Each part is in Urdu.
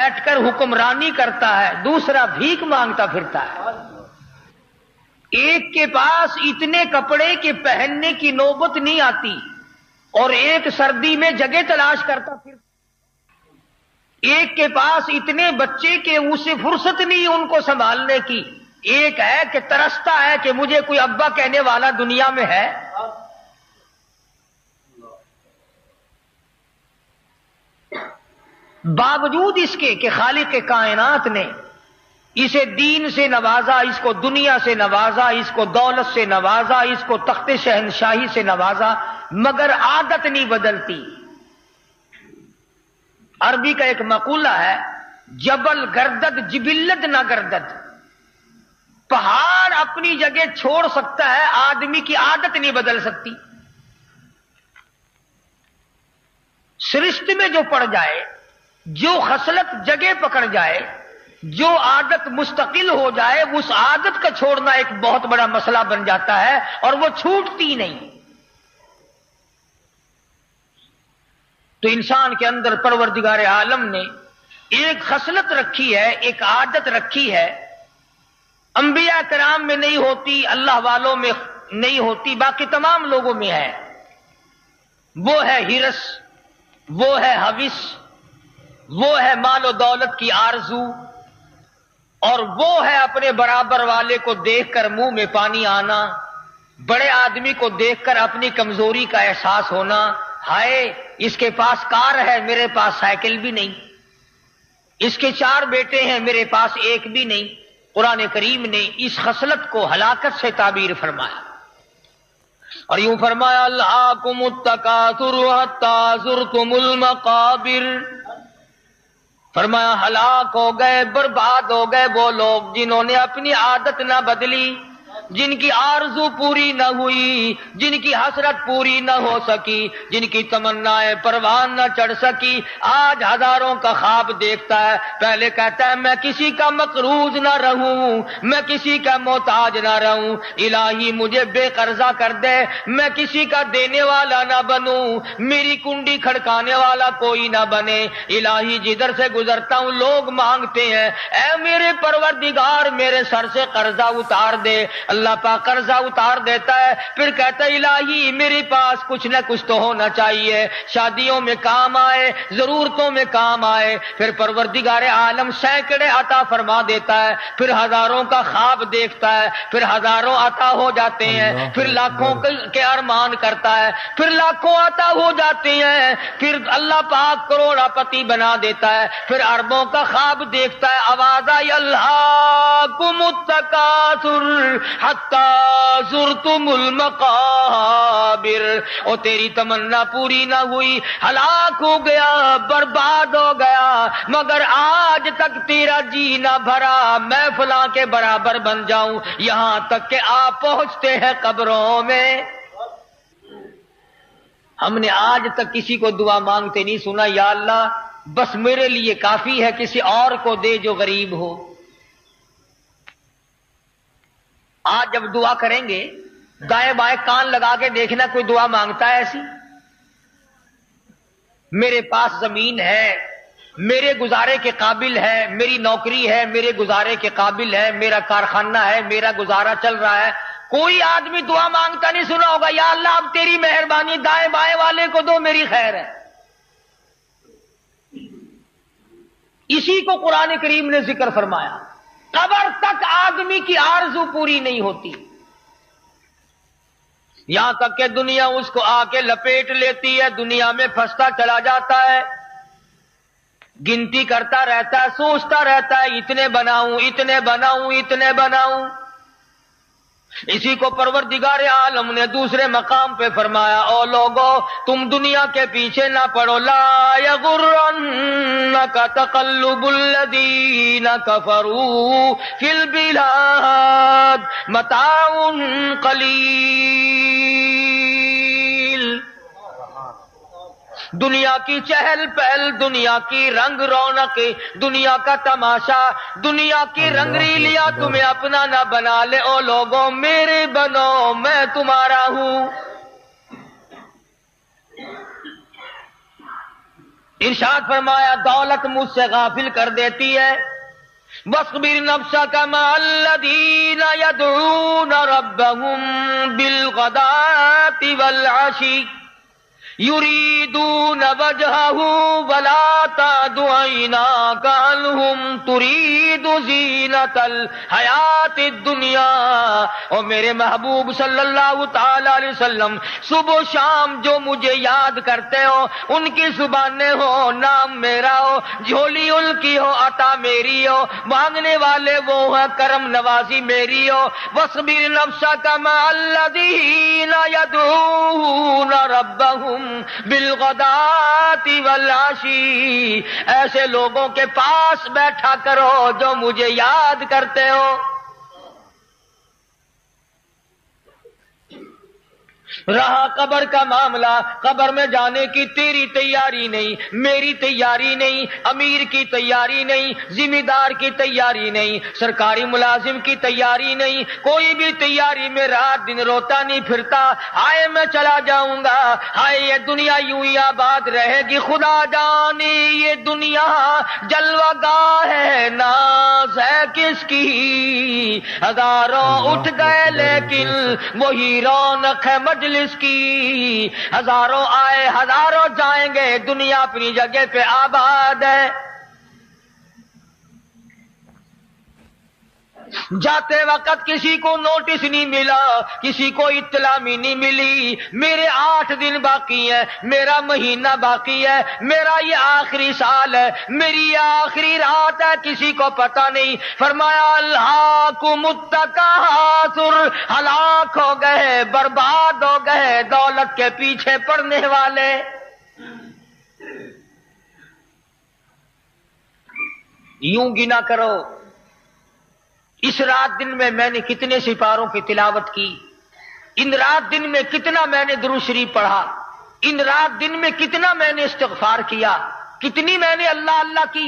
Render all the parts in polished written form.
بیٹھ کر حکمرانی کرتا ہے، دوسرا بھیک مانگتا پھرتا ہے۔ ایک کے پاس اتنے کپڑے کہ پہننے کی نوبت نہیں آتی اور ایک سردی میں جگہ تلاش کرتا پھرتا۔ ایک کے پاس اتنے بچے کہ اسے فرصت نہیں ان کو سنبھالنے کی، ایک ہے کہ ترستا ہے کہ مجھے کوئی ابا کہنے والا دنیا میں ہے۔ باوجود اس کے کہ خالق کائنات نے اسے دین سے نوازا، اس کو دنیا سے نوازا، اس کو دولت سے نوازا، اس کو تخت شہنشاہی سے نوازا، مگر عادت نہیں بدلتی۔ عربی کا ایک مقولہ ہے، جبل گردد جبلت نہ گردد۔ پہاڑ اپنی جگہ چھوڑ سکتا ہے، آدمی کی عادت نہیں بدل سکتی۔ سرشت میں جو پڑ جائے، جو خصلت جگہ پکڑ جائے، جو عادت مستقل ہو جائے، اس عادت کا چھوڑنا ایک بہت بڑا مسئلہ بن جاتا ہے اور وہ چھوٹتی نہیں۔ تو انسان کے اندر پروردگار عالم نے ایک خصلت رکھی ہے، ایک عادت رکھی ہے، انبیاء کرام میں نہیں ہوتی، اللہ والوں میں نہیں ہوتی، باقی تمام لوگوں میں ہے۔ وہ ہے ہرس، وہ ہے ہوس، وہ ہے مال و دولت کی آرزو، اور وہ ہے اپنے برابر والے کو دیکھ کر منہ میں پانی آنا، بڑے آدمی کو دیکھ کر اپنی کمزوری کا احساس ہونا، ہائے اس کے پاس کار ہے میرے پاس سائیکل بھی نہیں، اس کے 4 بیٹے ہیں میرے پاس ایک بھی نہیں۔ قرآن کریم نے اس خصلت کو ہلاکت سے تعبیر فرمایا اور یوں فرمایا، الہاکم التکاثر حتی زرتم المقابر۔ فرمایا ہلاک ہو گئے، برباد ہو گئے وہ لوگ جنہوں نے اپنی عادت نہ بدلی، جن کی آرزو پوری نہ ہوئی، جن کی حسرت پوری نہ ہو سکی، جن کی تمنائیں پروان نہ چڑھ سکی۔ آج ہزاروں کا خواب دیکھتا ہے، پہلے کہتا ہے میں کسی کا مقروض نہ رہوں، میں کسی کا محتاج نہ رہوں، الہی مجھے بے قرضہ کر دے، میں کسی کا دینے والا نہ بنوں، میری کنڈی کھڑکانے والا کوئی نہ بنے۔ الہی جدھر سے گزرتا ہوں لوگ مانگتے ہیں، اے میرے پروردگار میرے سر سے قرضہ اتار دے۔ اللہ پاک قرضہ اتار دیتا ہے، پھر کہتا ہے الہی میرے پاس کچھ نہ کچھ تو ہونا چاہیے، شادیوں میں کام آئے، ضرورتوں میں کام آئے۔ پھر پروردگار عالم سینکڑے عطا فرما دیتا ہے، پھر ہزاروں کا خواب دیکھتا ہے، پھر ہزاروں عطا ہو جاتے ہیں، پھر لاکھوں کے ارمان کرتا ہے، پھر لاکھوں عطا ہو جاتے ہیں، پھر اللہ پاک کروڑا پتی بنا دیتا ہے، پھر اربوں کا خواب دیکھتا ہے۔ آواز آئی الہاکم التکاثر حتی زرتم المقابر۔ او تیری تمنا پوری نہ ہوئی، ہلاک ہو گیا، برباد ہو گیا، مگر آج تک تیرا جی نہ بھرا میں فلاں کے برابر بن جاؤں، یہاں تک کہ آپ پہنچتے ہیں قبروں میں۔ ہم نے آج تک کسی کو دعا مانگتے نہیں سنا، یا اللہ بس میرے لیے کافی ہے، کسی اور کو دے جو غریب ہو۔ آج جب دعا کریں گے دائیں بائیں کان لگا کے دیکھنا کوئی دعا مانگتا ہے ایسی؟ میرے پاس زمین ہے، میرے گزارے کے قابل ہے، میری نوکری ہے، میرے گزارے کے قابل ہے، میرا کارخانہ ہے، میرا گزارا چل رہا ہے، کوئی آدمی دعا مانگتا نہیں سنا ہوگا، یا اللہ اب تیری مہربانی دائیں بائیں والے کو دو میری خیر ہے۔ اسی کو قرآن کریم نے ذکر فرمایا، قبر تک آدمی کی آرزو پوری نہیں ہوتی، یہاں تک کہ دنیا اس کو آ کے لپیٹ لیتی ہے، دنیا میں پھنستا چلا جاتا ہے، گنتی کرتا رہتا ہے، سوچتا رہتا ہے اتنے بناؤں اتنے بناؤں اتنے بناؤں۔ اسی کو پروردگار عالم نے دوسرے مقام پہ فرمایا، او لوگو تم دنیا کے پیچھے نہ پڑو، لا یغرنک تقلب الذین کفروا فی البلاد متاع قلیل۔ دنیا کی چہل پہل، دنیا کی رنگ رونق، دنیا کا تماشا، دنیا کی رنگ ریلیاں تمہیں اپنا نہ بنا لے، او لوگوں میرے بنو میں تمہارا ہوں۔ ارشاد فرمایا دولت مجھ سے غافل کر دیتی ہے. وَاصْبِرْ نَفْسَكَ مَعَ الَّذِينَ يَدْعُونَ رَبَّهُمْ بِالْغَدَاةِ وَالْعَشِيِّ يُرِيدُونَ وَجْهَهُ وَلَا تَعْدُ عَيْنَاكَ عَنْهُمْ تُرِيدُ زِينَةَ الْحَيَاةِ الدُّنْيَا. اور میرے محبوب صلی اللہ تعالی علیہ وسلم صبح و شام جو مجھے یاد کرتے ہو، ان کی زبانیں ہو، نام میرا ہو، جھولی ان کی ہو، عطا میری ہو، مانگنے والے وہ ہیں، کرم نوازی میری ہو. وَاصْبِرْ نَفْسَكَ مَعَ الَّذِينَ يَدْعُونَ رَبَّهُمْ بالغداة والعشی. ایسے لوگوں کے پاس بیٹھا کرو جو مجھے یاد کرتے ہو. رہا قبر کا معاملہ، قبر میں جانے کی تیری تیاری نہیں، میری تیاری نہیں، امیر کی تیاری نہیں، ذمہ دار کی تیاری نہیں، سرکاری ملازم کی تیاری نہیں، کوئی بھی تیاری میں رات دن روتا نہیں پھرتا. ہائے میں چلا جاؤں گا، ہائے یہ دنیا یوں ہی آباد رہے گی، خدا جانے یہ دنیا جلوہ گاہ ہے، ناز ہے کس کی. ہزاروں اٹھ گئے لیکن وہی رونق ہے مجلس کی. ہزاروں آئے ہزاروں جائیں گے، دنیا اپنی جگہ پہ آباد ہے. جاتے وقت کسی کو نوٹس نہیں ملا، کسی کو اطلاع نہیں ملی. میرے 8 دن باقی ہیں، میرا مہینہ باقی ہے، میرا یہ آخری سال ہے، میری یہ آخری رات ہے، کسی کو پتہ نہیں. فرمایا الہاکم التکاثر، ہلاک ہو گئے، برباد ہو گئے دولت کے پیچھے پڑنے والے. یوں گنا کرو اس رات دن میں نے کتنے سپاروں کی تلاوت کی، ان رات دن میں کتنا میں نے درود شریف پڑھا، ان رات دن میں کتنا میں نے استغفار کیا، کتنی میں نے اللہ اللہ کی،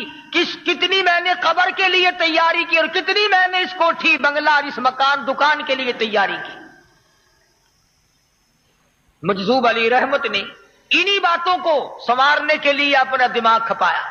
کتنی میں نے قبر کے لیے تیاری کی، اور کتنی میں نے اس کوٹھی بنگلہ اور اس مکان دکان کے لیے تیاری کی. مجذوب علی رحمت نے انہی باتوں کو سنوارنے کے لیے اپنا دماغ کھپایا.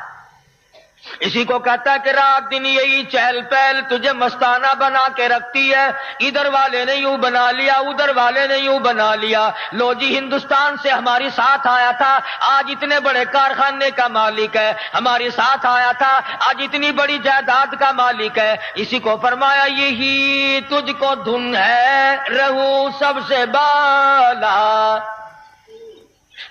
اسی کو کہتا ہے کہ رات دن یہی چہل پہل تجھے مستانہ بنا کے رکھتی ہے. ادھر والے نے یوں بنا لیا، ادھر والے نے یوں بنا لیا. لو جی ہندوستان سے ہماری ساتھ آیا تھا، آج اتنے بڑے کارخانے کا مالک ہے. ہماری ساتھ آیا تھا، آج اتنی بڑی جائیداد کا مالک ہے. اسی کو فرمایا یہی تجھ کو دھن ہے رہوں سب سے بالا.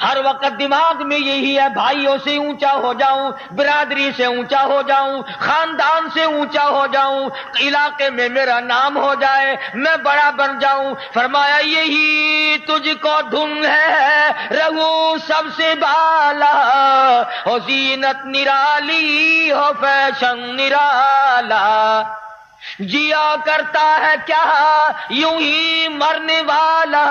ہر وقت دماغ میں یہی ہے، بھائیوں سے اونچا ہو جاؤں، برادری سے اونچا ہو جاؤں، خاندان سے اونچا ہو جاؤں، علاقے میں میرا نام ہو جائے، میں بڑا بن جاؤں. فرمایا یہی تجھ کو دھن ہے رہوں سب سے بالا، ہو زینت نرالی ہو فیشن نرالا. جیا کرتا ہے کیا یوں ہی مرنے والا،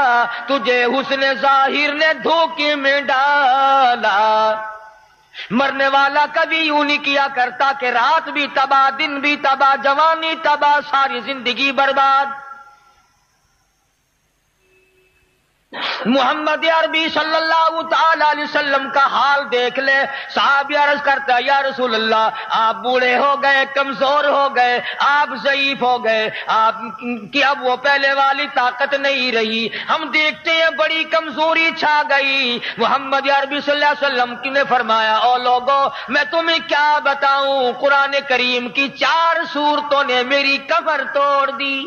تجھے حسن ظاہر نے دھوکے میں ڈالا. مرنے والا کبھی یوں نہیں کیا کرتا کہ رات بھی تباہ، دن بھی تباہ، جوانی تباہ، ساری زندگی برباد. محمد عربی صلی اللہ تعالی علیہ وسلم کا حال دیکھ لے. صحابی عرض کرتا یا رسول اللہ آپ بوڑھے ہو گئے، کمزور ہو گئے، آپ ضعیف ہو گئے، آپ کی اب وہ پہلے والی طاقت نہیں رہی، ہم دیکھتے ہیں بڑی کمزوری چھا گئی. محمد عربی صلی اللہ علیہ وسلم نے فرمایا او لوگو میں تمہیں کیا بتاؤں، قرآن کریم کی 4 سورتوں نے میری کمر توڑ دی.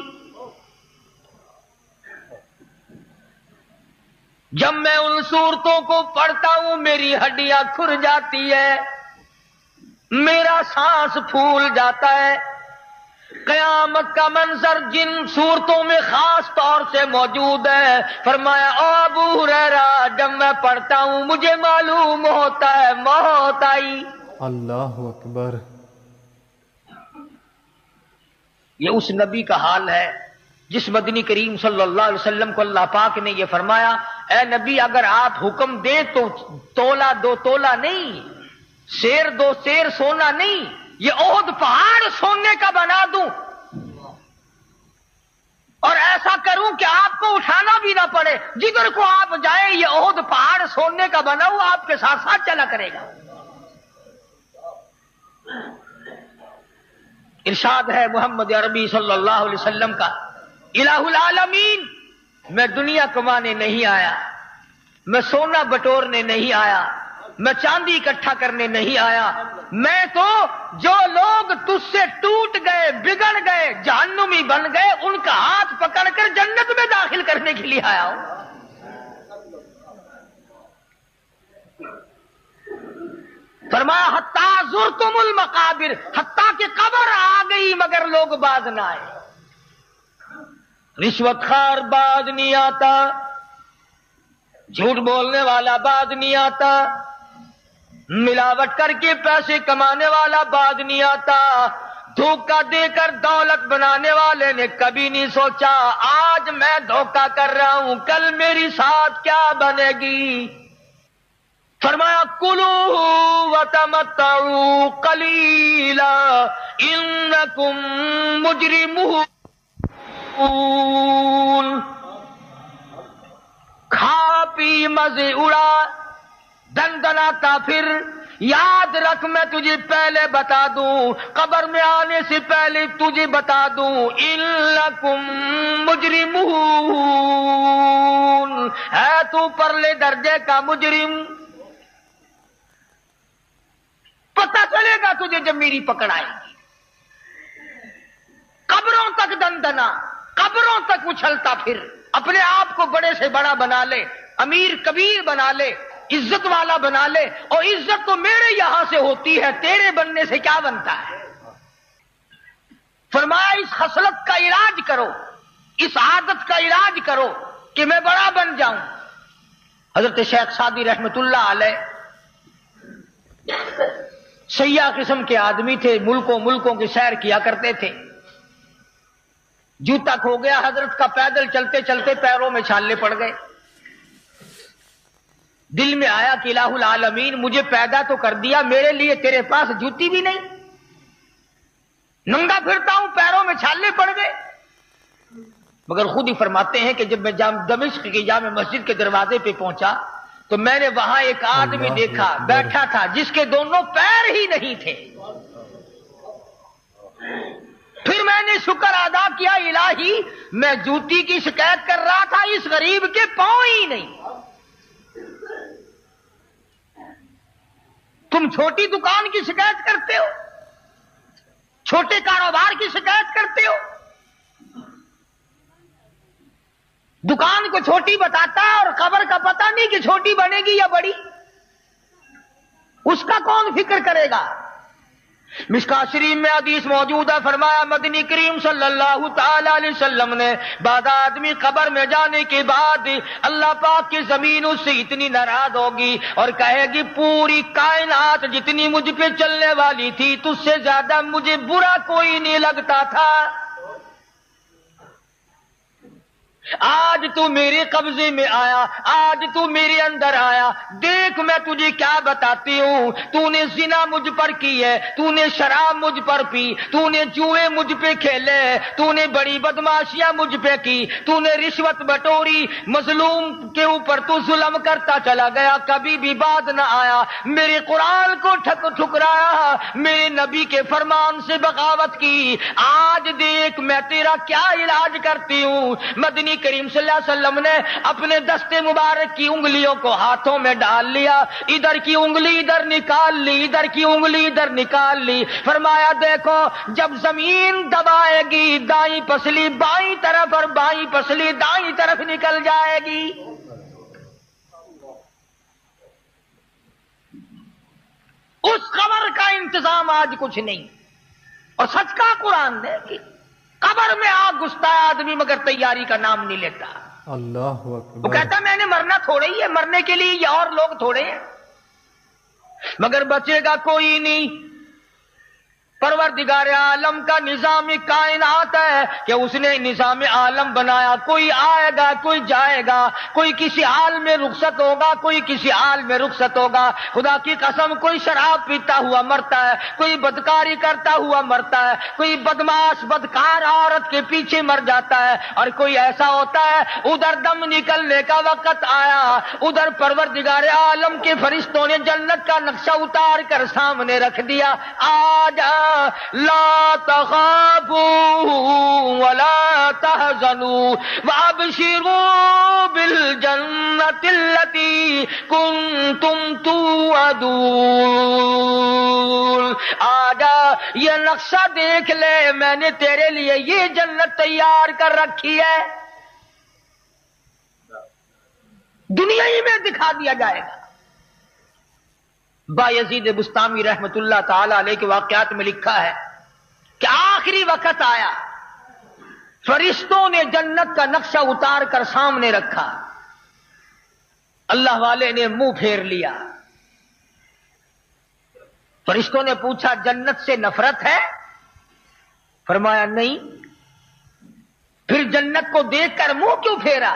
جب میں ان صورتوں کو پڑھتا ہوں میری ہڈیاں کھر جاتی ہے، میرا سانس پھول جاتا ہے. قیامت کا منظر جن صورتوں میں خاص طور سے موجود ہے. فرمایا او ابو ہریرہ جب میں پڑھتا ہوں مجھے معلوم ہوتا ہے موت آئی. اللہ اکبر. یہ اس نبی کا حال ہے جس مدنی کریم صلی اللہ علیہ وسلم کو اللہ پاک نے یہ فرمایا اے نبی اگر آپ حکم دیں تو تولا 2 تولا نہیں، سیر 2 سیر سونا نہیں، یہ احد پہاڑ سونے کا بنا دوں اور ایسا کروں کہ آپ کو اٹھانا بھی نہ پڑے، جدھر کو آپ جائیں یہ احد پہاڑ سونے کا بنا ہوا آپ کے ساتھ ساتھ چلا کرے گا. ارشاد ہے محمد عربی صلی اللہ علیہ وسلم کا، الہ العالمین، میں دنیا کمانے نہیں آیا، میں سونا بٹورنے نہیں آیا، میں چاندی اکٹھا کرنے نہیں آیا، میں تو جو لوگ تجھ سے ٹوٹ گئے، بگڑ گئے، جہنمی بن گئے، ان کا ہاتھ پکڑ کر جنت میں داخل کرنے کے لیے آیا ہوں۔ فرمایا حتیٰ زرتم المقابر، حتیٰ کہ قبر آ گئی مگر لوگ باز نہ آئے۔ رشوت خوار باز نہیں آتا، جھوٹ بولنے والا باز نہیں آتا، ملاوٹ کر کے پیسے کمانے والا باز نہیں آتا، دھوکہ دے کر دولت بنانے والے نے کبھی نہیں سوچا آج میں دھوکہ کر رہا ہوں کل میری ساتھ کیا بنے گی۔ فرمایا کلوا وتمتعوا قلیلا انکم مجرمون، کھا پی مزے اڑا دن دناتا پھر، یاد رکھ میں تجھے پہلے بتا دوں، قبر میں آنے سے پہلے تجھے بتا دوں، انکم مجرمون، ہے تو پرلے درجے کا مجرم۔ پتہ چلے گا تجھے جب میری پکڑ آئے گی۔ قبروں تک دندنا، قبروں تک اچھلتا پھر، اپنے آپ کو بڑے سے بڑا بنا لے، امیر کبیر بنا لے، عزت والا بنا لے، اور عزت تو میرے یہاں سے ہوتی ہے، تیرے بننے سے کیا بنتا ہے۔ فرمایا اس خصلت کا علاج کرو، اس عادت کا علاج کرو کہ میں بڑا بن جاؤں۔ حضرت شیخ سعدی رحمت اللہ علیہ سیاح قسم کے آدمی تھے، ملکوں کی سیر کیا کرتے تھے۔ جوتا کھو گیا حضرت کا، پیدل چلتے چلتے پیروں میں چھالے پڑ گئے۔ دل میں آیا کہ الہ العالمین مجھے پیدا تو کر دیا، میرے لیے تیرے پاس جوتی بھی نہیں، ننگا پھرتا ہوں پیروں میں چھالے پڑ گئے۔ مگر خود ہی فرماتے ہیں کہ جب میں دمشق کی جامع مسجد کے دروازے پہ پہنچا تو میں نے وہاں ایک آدمی دیکھا بیٹھا تھا جس کے دونوں پیر ہی نہیں تھے۔ پھر میں نے شکر ادا کیا، الہی میں جوتی کی شکایت کر رہا تھا، اس غریب کے پاؤں ہی نہیں۔ تم چھوٹی دکان کی شکایت کرتے ہو، چھوٹے کاروبار کی شکایت کرتے ہو، دکان کو چھوٹی بتاتا ہے اور خبر کا پتہ نہیں کہ چھوٹی بنے گی یا بڑی، اس کا کون فکر کرے گا۔ مشکاۃ شریف میں حدیث موجود ہے، فرمایا مدنی کریم صلی اللہ تعالی علیہ وسلم نے بعد آدمی قبر میں جانے کے بعد اللہ پاک کی زمین اس سے اتنی ناراض ہوگی اور کہے گی پوری کائنات جتنی مجھ پہ چلنے والی تھی تجھ سے زیادہ مجھے برا کوئی نہیں لگتا تھا، آج تو میرے قبضے میں آیا، آج تو میرے اندر آیا، دیکھ میں تجھے کیا بتاتی ہوں، تو نے زنا مجھ پر کی ہے، تو نے شراب مجھ پر پی، تو نے جوئے مجھ پہ کھیلے، تو نے بڑی بدماشیاں مجھ پہ کی، تو نے رشوت بٹوری، مظلوم کے اوپر تو ظلم کرتا چلا گیا، کبھی بھی بات نہ آیا، میرے قرآن کو ٹھکرایا، میرے نبی کے فرمان سے بغاوت کی، آج دیکھ میں تیرا کیا علاج کرتی ہوں۔ مدنی کریم صلی اللہ علیہ وسلم نے اپنے دستے مبارک کی انگلیوں کو ہاتھوں میں ڈال لیا، ادھر کی انگلی ادھر نکال لی، ادھر کی انگلی ادھر نکال لی، فرمایا دیکھو جب زمین دبائے گی دائیں پسلی بائیں طرف اور بائیں پسلی دائیں طرف نکل جائے گی۔ اس قبر کا انتظام آج کچھ نہیں، اور سچ کا قرآن ہے کہ قبر میں آگ گھستا ہے آدمی مگر تیاری کا نام نہیں لیتا۔ اللہ اکبر۔ وہ کہتا میں نے مرنا تھوڑے ہی ہے، مرنے کے لیے یہ اور لوگ تھوڑے ہیں، مگر بچے گا کوئی نہیں۔ پروردگار عالم کا نظام کائنات ہے کہ اس نے نظام عالم بنایا. کوئی آئے گا کوئی جائے گا, کوئی کسی حال میں رخصت ہوگا کوئی کسی حال میں رخصت ہوگا. خدا کی قسم کوئی شراب پیتا ہوا مرتا ہے, کوئی بدکاری کرتا ہوا مرتا ہے, کوئی بدماش بدکار عورت کے پیچھے مر جاتا ہے, اور کوئی ایسا ہوتا ہے ادھر دم نکلنے کا وقت آیا, ادھر پروردگار عالم کے فرشتوں نے جنت کا نقشہ اتار کر سامنے رکھ دیا. آجا لا تخافوا ولا تحزنوا وابشروا بالجنة التي كنتم توعدون. آجا یہ نقشہ دیکھ لے, میں نے تیرے لیے یہ جنت تیار کر رکھی ہے. دنیا ہی میں دکھا دیا جائے گا. بایزید بستامی رحمت اللہ تعالی علیہ کے واقعات میں لکھا ہے کہ آخری وقت آیا, فرشتوں نے جنت کا نقشہ اتار کر سامنے رکھا, اللہ والے نے منہ پھیر لیا. فرشتوں نے پوچھا جنت سے نفرت ہے؟ فرمایا نہیں. پھر جنت کو دیکھ کر منہ کیوں پھیرا؟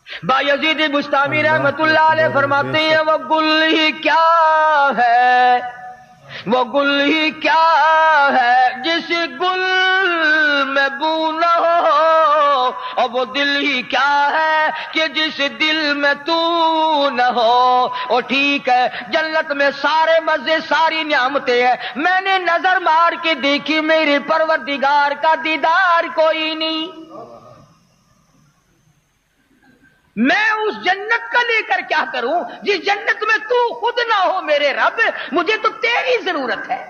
بایزید بستامی رحمت اللہ علیہ فرماتے ہیں وہ گل ہی کیا ہے, وہ گل ہی کیا ہے جس گل میں بو نہ ہو, اور وہ دل ہی کیا ہے کہ جس دل میں تو نہ ہو. اور ٹھیک ہے جنت میں سارے مزے ساری نعمتیں ہیں, میں نے نظر مار کے دیکھی میرے پروردگار کا دیدار کوئی نہیں. میں اس جنت کا لے کر کیا کروں جس جنت میں تو خود نہ ہو میرے رب, مجھے تو تیری ضرورت ہے.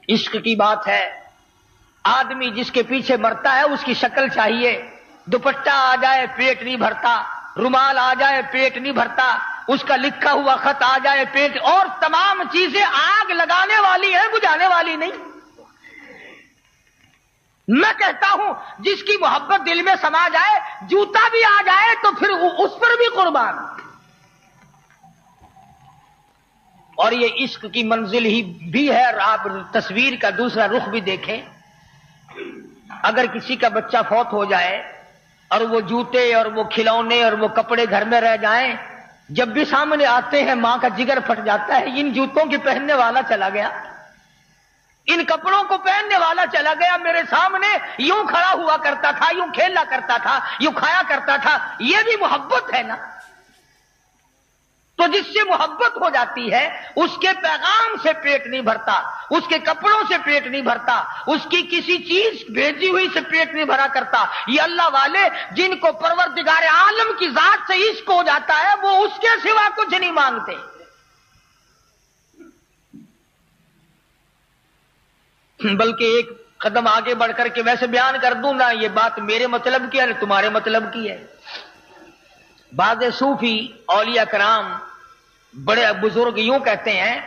عشق کی بات ہے, آدمی جس کے پیچھے مرتا ہے اس کی شکل چاہیے, دوپٹہ آ جائے پیٹ نہیں بھرتا, رومال آ جائے پیٹ نہیں بھرتا, اس کا لکھا ہوا خط آ جائے پیٹ, اور تمام چیزیں آگ لگانے والی ہیں بجھانے والی نہیں. میں کہتا ہوں جس کی محبت دل میں سما جائے, جوتا بھی آ جائے تو پھر اس پر بھی قربان. اور یہ عشق کی منزل ہی بھی ہے. آپ تصویر کا دوسرا رخ بھی دیکھیں. اگر کسی کا بچہ فوت ہو جائے اور وہ جوتے اور وہ کھلونے اور وہ کپڑے گھر میں رہ جائیں, جب بھی سامنے آتے ہیں ماں کا جگر پھٹ جاتا ہے. ان جوتوں کے پہننے والا چلا گیا, ان کپڑوں کو پہننے والا چلا گیا, میرے سامنے یوں کھڑا ہوا کرتا تھا, یوں کھیلا کرتا تھا, یوں کھایا کرتا تھا. یہ بھی محبت ہے نا. تو جس سے محبت ہو جاتی ہے اس کے پیغام سے پیٹ نہیں بھرتا, اس کے کپڑوں سے پیٹ نہیں بھرتا, اس کی کسی چیز بھیجی ہوئی سے پیٹ نہیں بھرا کرتا. یہ اللہ والے جن کو پروردگار عالم کی ذات سے عشق ہو جاتا ہے وہ اس کے سوا کچھ نہیں مانگتے. بلکہ ایک قدم آگے بڑھ کر کے ویسے بیان کر دوں نا, یہ بات میرے مطلب کی ہے نہ تمہارے مطلب کی ہے. بعض صوفی اولیاء کرام بڑے بزرگ یوں کہتے ہیں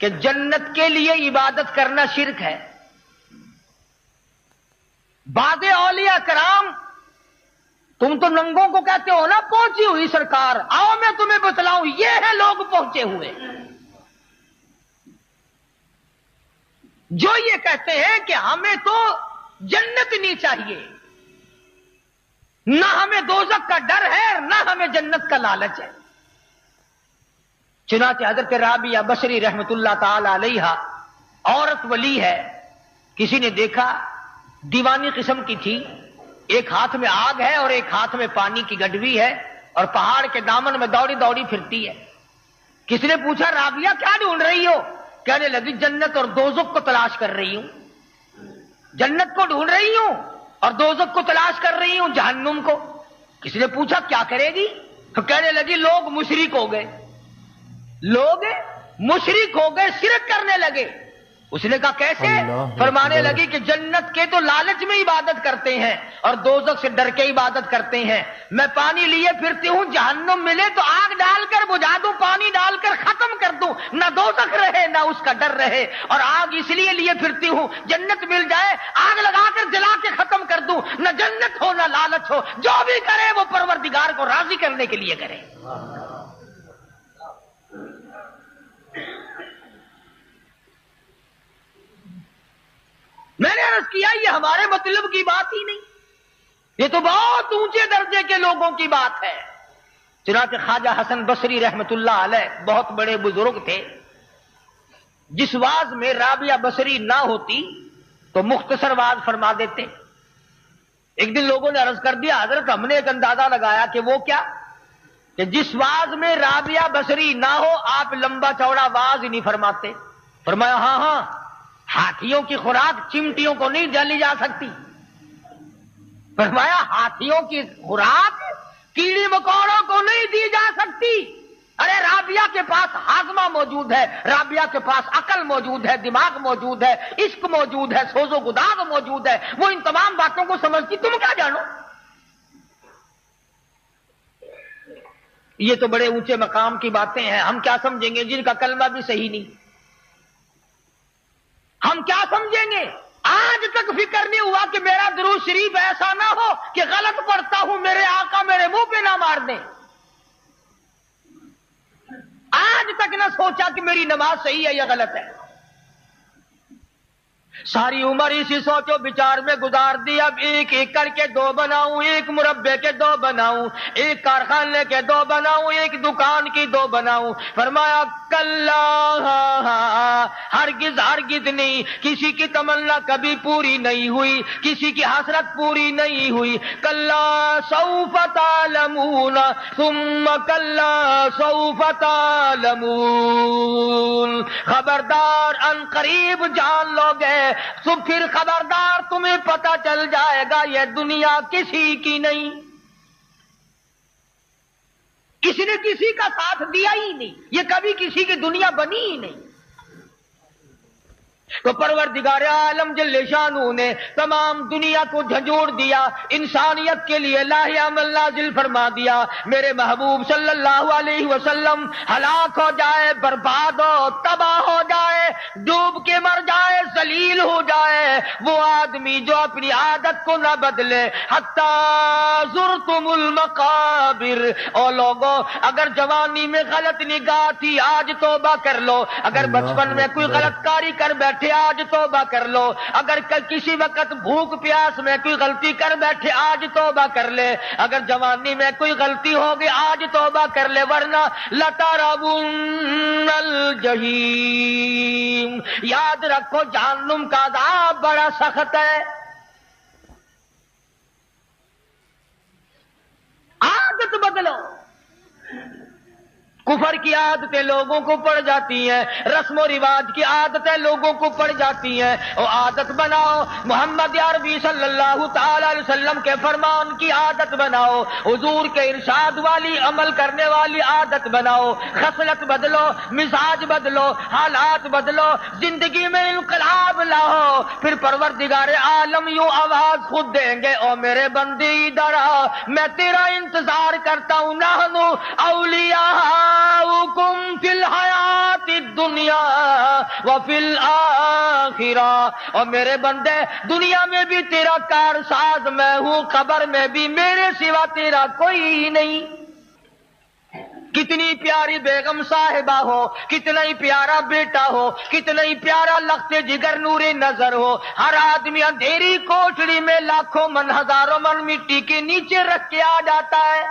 کہ جنت کے لیے عبادت کرنا شرک ہے. بعض اولیاء کرام, تم تو ننگوں کو کہتے ہو نا پہنچی ہوئی سرکار, آؤ میں تمہیں بتلاؤں, یہ ہے لوگ پہنچے ہوئے جو یہ کہتے ہیں کہ ہمیں تو جنت نہیں چاہیے, نہ ہمیں دوزخ کا ڈر ہے نہ ہمیں جنت کا لالچ ہے. چنانچہ حضرت رابعہ بصری رحمت اللہ تعالی علیہا عورت ولی ہے, کسی نے دیکھا دیوانی قسم کی تھی, ایک ہاتھ میں آگ ہے اور ایک ہاتھ میں پانی کی گڈوی ہے, اور پہاڑ کے دامن میں دوڑی دوڑی پھرتی ہے. کسی نے پوچھا رابعہ کیا ڈھونڈ رہی ہو؟ کہنے لگی جنت اور دوزخ کو تلاش کر رہی ہوں. جنت کو ڈھونڈ رہی ہوں اور دوزخ کو تلاش کر رہی ہوں, جہنم کو. کسی نے پوچھا کیا کرے گی؟ تو کہنے لگی لوگ مشرک ہو گئے, لوگ مشرک ہو گئے, شرک کرنے لگے. اس نے کہا کیسے؟ فرمانے لگی کہ جنت کے تو لالچ میں عبادت کرتے ہیں اور دوزخ سے ڈر کے عبادت کرتے ہیں. میں پانی لیے پھرتی ہوں, جہنم ملے تو آگ ڈال کر بجھا دوں, پانی ڈال کر ختم کر دوں, نہ دوزخ رہے نہ اس کا ڈر رہے. اور آگ اس لیے لیے پھرتی ہوں جنت مل جائے, آگ لگا کر جلا کے ختم کر دوں, نہ جنت ہو نہ لالچ ہو. جو بھی کرے وہ پروردگار کو راضی کرنے کے لیے کرے. عرض کیا یہ ہمارے مطلب کی بات ہی نہیں، یہ تو بہت اونچے درجے کے لوگوں کی بات ہے۔ چنانچہ خواجہ حسن بصری رحمت اللہ علیہ بہت بڑے بزرگ تھے، جس واز میں رابعہ بصری نہ ہوتی تو مختصر واز فرما دیتے۔ ایک دن لوگوں نے عرض کر دیا حضرت ہم نے ایک اندازہ لگایا کہ وہ کیا، کہ جس واز میں رابعہ بصری نہ ہو آپ لمبا چوڑا واز ہی نہیں فرماتے۔ فرمایا ہاں ہاں، ہاتھیوں کی خوراک چمٹیوں کو نہیں ڈالی جا سکتی۔ فرمایا ہاتھیوں کی خوراک کیڑی مکوڑوں کو نہیں دی جا سکتی۔ ارے رابعہ کے پاس ہاضمہ موجود ہے، رابعہ کے پاس عقل موجود ہے، دماغ موجود ہے، عشق موجود ہے، سوز و گداز موجود ہے، وہ ان تمام باتوں کو سمجھتی، تم کیا جانو؟ یہ تو بڑے اونچے مقام کی باتیں ہیں، ہم کیا سمجھیں گے جن کا کلمہ بھی صحیح نہیں؟ ہم کیا سمجھیں گے؟ آج تک فکر نہیں ہوا کہ میرا درود شریف ایسا نہ ہو کہ غلط پڑھتا ہوں میرے آقا میرے منہ پہ نہ مار دیں۔ آج تک نہ سوچا کہ میری نماز صحیح ہے یا غلط ہے۔ ساری عمر اسی سوچو بچار میں گزار دی، اب ایک ایک کر کے دو بناؤں، ایک مربے کے دو بناؤں، ایک کارخانے کے دو بناؤں، ایک دکان کی دو بناؤں۔ فرمایا کلا ہرگز ہرگز نہیں، کسی کی تمنا کبھی پوری نہیں ہوئی، کسی کی حسرت پوری نہیں ہوئی۔ کلا سوف تعلمون ثم کلا سوف تعلمون، خبردار ان قریب جان لو گے تو پھر خبردار تمہیں پتہ چل جائے گا یہ دنیا کسی کی نہیں، کسی نے کسی کا ساتھ دیا ہی نہیں، یہ کبھی کسی کی دنیا بنی ہی نہیں۔ تو پروردگار عالم جل شانہ نے تمام دنیا کو جھنجھوڑ دیا، انسانیت کے لیے لاہ عمل نازل فرما دیا۔ میرے محبوب صلی اللہ علیہ وسلم ہلاک ہو جائے، برباد ہو، تباہ ہو جائے، ڈوب کے مر جائے، ذلیل ہو جائے، وہ آدمی جو اپنی عادت کو نہ بدلے۔ حتی زرتم المقابر، او لوگوں اگر جوانی میں غلط نگاہ تھی آج توبہ کر لو، اگر بچپن میں کوئی غلط کاری کر بیٹھے آج توبہ کر لو، اگر کسی وقت بھوک پیاس میں کوئی غلطی کر بیٹھے آج توبہ کر لے، اگر جوانی میں کوئی غلطی ہوگی آج توبہ کر لے، ورنہ لَتَرَوُنَّ الْجَحِيمَ، یاد رکھو جہنم کا عذاب بڑا سخت ہے۔ عادت بدلو، کفر کی عادتیں لوگوں کو پڑ جاتی ہیں، رسم و رواج کی عادتیں لوگوں کو پڑ جاتی ہیں، اور عادت بناؤ محمد عربی صلی اللہ تعالی علیہ وسلم کے فرمان کی عادت بناؤ، حضور کے ارشاد والی عمل کرنے والی عادت بناؤ، خصلت بدلو، مزاج بدلو، حالات بدلو، زندگی میں انقلاب لاؤ، پھر پروردگار عالم یوں آواز خود دیں گے، او میرے بندے ادھر آ، میں تیرا انتظار کرتا ہوں، نحن اولیاء فی الحیات الدنیا وفی الآخرہ، اور میرے بندے دنیا میں بھی تیرا کارساز میں ہوں، قبر میں بھی میرے سوا تیرا کوئی نہیں۔ کتنی پیاری بیگم صاحبہ ہو، کتنا ہی پیارا بیٹا ہو، کتنا ہی پیارا لخت جگر نور نظر ہو، ہر آدمی اندھیری کوٹڑی میں لاکھوں من ہزاروں من مٹی کے نیچے رکھ کے آ جاتا ہے۔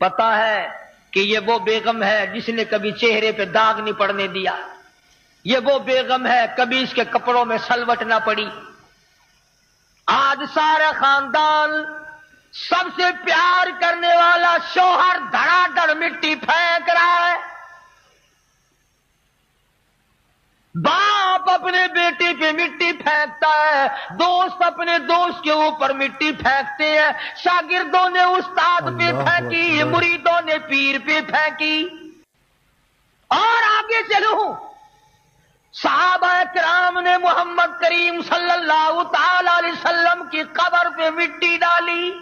پتا ہے کہ یہ وہ بیگم ہے جس نے کبھی چہرے پہ داغ نہیں پڑنے دیا، یہ وہ بیگم ہے کبھی اس کے کپڑوں میں سلوٹ نہ پڑی۔ آج سارا خاندان سب سے پیار کرنے والا شوہر دھڑا دھڑ مٹی پھینک رہا ہے، باپ اپنے بیٹے پہ مٹی پھینکتا ہے، دوست اپنے دوست کے اوپر مٹی پھینکتے ہیں، شاگردوں نے استاد پہ پھینکی، مریدوں نے پیر پہ پھینکی۔ اور آگے چلو، صحابہ کرام نے محمد کریم صلی اللہ تعالی علیہ وسلم کی قبر پہ مٹی ڈالی۔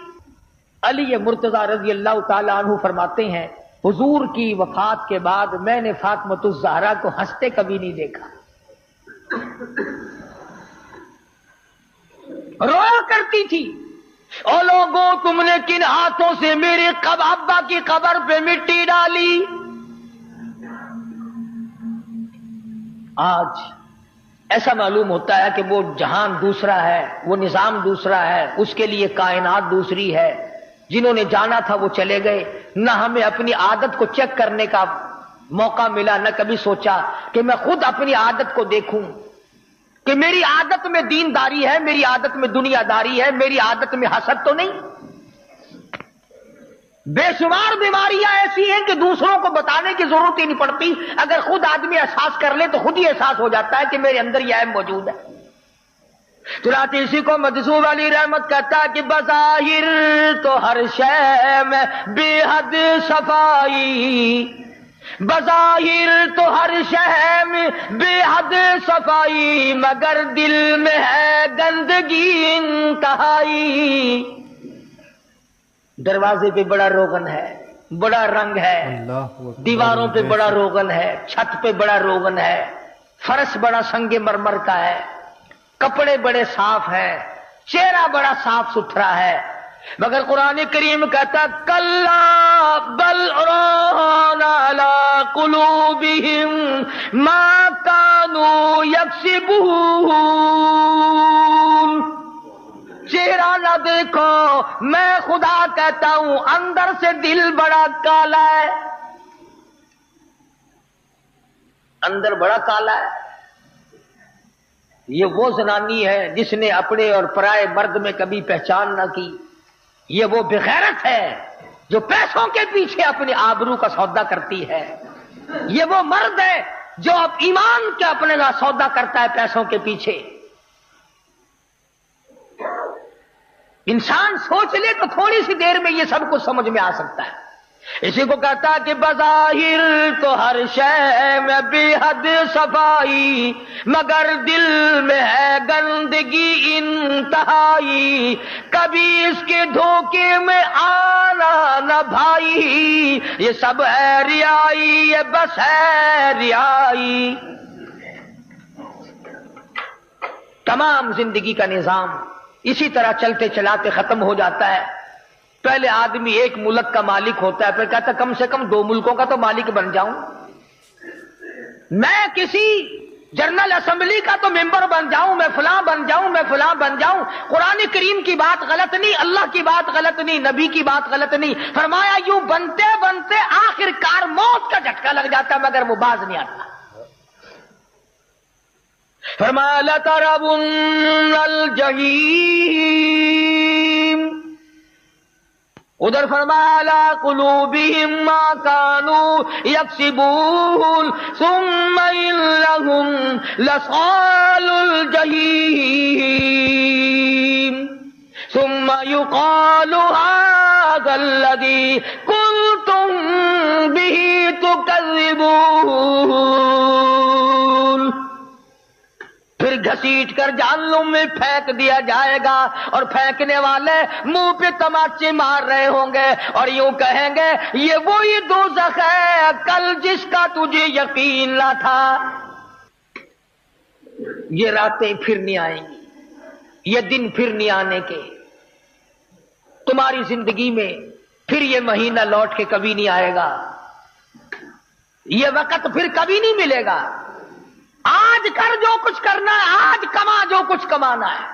علی مرتضی رضی اللہ تعالی عنہ فرماتے ہیں حضور کی وفات کے بعد میں نے فاطمۃ الزہرا کو ہنستے کبھی نہیں دیکھا، رویا کرتی تھی، او لوگوں تم نے کن ہاتھوں سے میرے ابا کی قبر پہ مٹی ڈالی۔ آج ایسا معلوم ہوتا ہے کہ وہ جہان دوسرا ہے، وہ نظام دوسرا ہے، اس کے لیے کائنات دوسری ہے۔ جنہوں نے جانا تھا وہ چلے گئے، نہ ہمیں اپنی عادت کو چیک کرنے کا موقع ملا، نہ کبھی سوچا کہ میں خود اپنی عادت کو دیکھوں کہ میری عادت میں دینداری ہے، میری عادت میں دنیا داری ہے، میری عادت میں حسد تو نہیں۔ بے شمار بیماریاں ایسی ہیں کہ دوسروں کو بتانے کی ضرورت ہی نہیں پڑتی، اگر خود آدمی احساس کر لے تو خود ہی احساس ہو جاتا ہے کہ میرے اندر یہ عیب موجود ہے۔ چنانچہ اسی کو مدثور علی رحمت کہتا ہے کہ بظاہر تو ہر شے میں بے حد صفائی، بظاہر تو ہر شے میں بے حد صفائی، مگر دل میں ہے گندگی انتہائی۔ دروازے پہ بڑا روغن ہے، بڑا رنگ ہے، دیواروں پہ بڑا روغن ہے، چھت پہ بڑا روغن ہے، فرش بڑا سنگ مرمر کا ہے، کپڑے بڑے صاف ہیں، چہرہ بڑا صاف ستھرا ہے، مگر قرآن کریم کہتا کلا بل ران علی قلوبہم ما کانوا یکسبون، چہرہ نہ دیکھو، میں خدا کہتا ہوں اندر سے دل بڑا کالا ہے، اندر بڑا کالا ہے۔ یہ وہ زنانی ہے جس نے اپنے اور پرائے مرد میں کبھی پہچان نہ کی، یہ وہ بغیرت ہے جو پیسوں کے پیچھے اپنے آبرو کا سودا کرتی ہے، یہ وہ مرد ہے جو اب ایمان کے اپنے کا سودا کرتا ہے پیسوں کے پیچھے۔ انسان سوچ لے تو تھوڑی سی دیر میں یہ سب کچھ سمجھ میں آ سکتا ہے۔ اسی کو کہتا کہ بظاہر تو ہر شے میں بے حد صفائی، مگر دل میں ہے گندگی انتہائی، کبھی اس کے دھوکے میں آنا نہ بھائی، یہ سب ہے ریائی، یہ بس ہے ریائی۔ تمام زندگی کا نظام اسی طرح چلتے چلاتے ختم ہو جاتا ہے۔ پہلے آدمی ایک ملک کا مالک ہوتا ہے، پھر کہتا ہے کم سے کم 2 ملکوں کا تو مالک بن جاؤں، میں کسی جنرل اسمبلی کا تو ممبر بن جاؤں، میں فلاں بن جاؤں، میں فلاں بن جاؤں۔ قرآن کریم کی بات غلط نہیں، اللہ کی بات غلط نہیں، نبی کی بات غلط نہیں، فرمایا یوں بنتے بنتے آخر کار موت کا جھٹکا لگ جاتا مگر وہ باز نہیں آتا۔ فرمایا لَتَرَوُنَّ الْجَحِيمَ، ادھر فرمایا عَلَىٰ قُلُوبِهِمْ مَا كَانُوا يَكْسِبُونَ ثُمَّ إِنَّهُمْ لَصَالُو الْجَحِيمِ ثُمَّ يُقَالُ هَٰذَا الَّذِي كُنتُم بِهِ تُكَذِّبُونَ، پھر گھسیٹ کر جہنم میں پھینک دیا جائے گا، اور پھینکنے والے منہ پہ تماچے مار رہے ہوں گے اور یوں کہیں گے یہ وہی دوزخ ہے کل جس کا تجھے یقین نہ تھا۔ یہ راتیں پھر نہیں آئیں گی، یہ دن پھر نہیں آنے کے، تمہاری زندگی میں پھر یہ مہینہ لوٹ کے کبھی نہیں آئے گا، یہ وقت پھر کبھی نہیں ملے گا۔ آج کر جو کچھ کرنا ہے، آج کما جو کچھ کمانا ہے۔